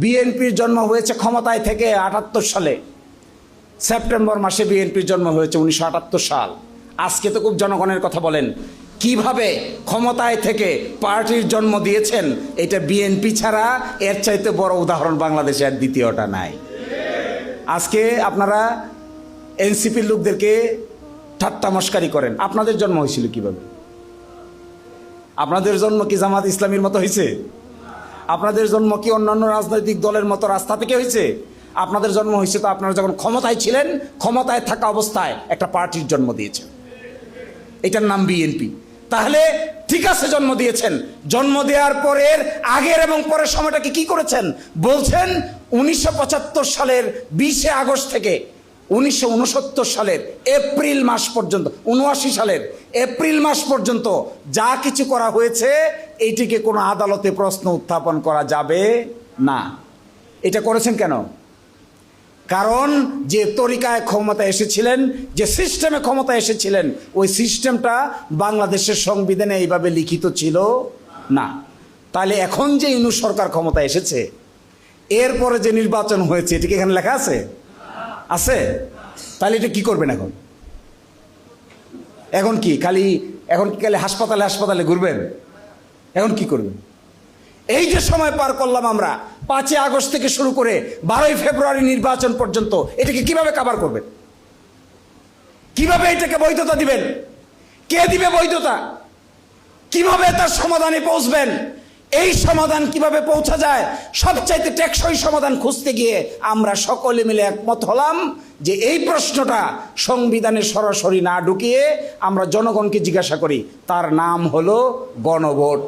বিএনপির জন্ম হয়েছে ক্ষমতায় থেকে ৭৮ সালে, সেপ্টেম্বর মাসে বিএনপির জন্ম হয়েছে ১৯৭৮ সাল। আজকে তো খুব জনগণের কথা বলেন, কিভাবে ক্ষমতায় থেকে পার্টির জন্ম দিয়েছেন, এটা বিএনপি ছাড়া এর চাইতে বড় উদাহরণ বাংলাদেশে আর দ্বিতীয়টা নাই। আজকে আপনারা এনসিপির লোকদেরকে ঠাট্টা মস্কারি করেন। আপনাদের জন্ম হয়েছিল কিভাবে? আপনাদের জন্ম কি জামাত ইসলামীর মতো হয়েছে? আপনাদের জন্ম কি অন্যান্য রাজনৈতিক দলের মতো রাস্তা থেকে হয়েছে? আপনাদের জন্ম হয়েছে তো আপনারা যখন ক্ষমতায় ছিলেন, ক্ষমতায় থাকা অবস্থায় একটা পার্টির জন্ম দিয়েছেন, এটার নাম বিএনপি। তাহলে ঠিক আছে, জন্ম দিয়েছেন, জন্ম দেওয়ার পরের আগের এবং পরের সময়টাকে কি করেছেন? বলছেন ১৯৭৫ সালের ২০ আগস্ট থেকে ১৯৬৯ সালের এপ্রিল মাস পর্যন্ত, ৭৯ সালের এপ্রিল মাস পর্যন্ত যা কিছু করা হয়েছে এইটিকে কোনো আদালতে প্রশ্ন উত্থাপন করা যাবে না। এটা করেছেন কেন? কারণ যে তরিকায় ক্ষমতা এসেছিলেন, যে সিস্টেমে ক্ষমতা এসেছিলেন, ওই সিস্টেমটা বাংলাদেশের সংবিধানে এইভাবে লিখিত ছিল না। তাহলে এখন যে ইউনূস সরকার ক্ষমতা এসেছে, এরপরে যে নির্বাচন হয়েছে, এটা কি এখানে লেখা আছে? আছে? তাহলে এটা কি করবেন এখন? এখন কি খালি হাসপাতালে হাসপাতালে ঘুরবেন? এখন কি করবেন? এই যে সময় পার করলাম আমরা, ৫ আগস্ট থেকে শুরু করে ১২ ফেব্রুয়ারি নির্বাচন পর্যন্ত, এটাকে কিভাবে কভার করবেন? কিভাবে এটাকে বৈধতা দিবেন? কে দিবে বৈধতা? কিভাবে তার সমাধানে পৌঁছবেন? এই সমাধান কিভাবে পৌঁছা যায়, সবচাইতে টেকসই সমাধান খুঁজতে গিয়ে আমরা সকলে মিলে একমত হলাম যে এই প্রশ্নটা সংবিধানে সরাসরি না ঢুকিয়ে আমরা জনগণকে জিজ্ঞাসা করি। তার নাম হলো গণভোট।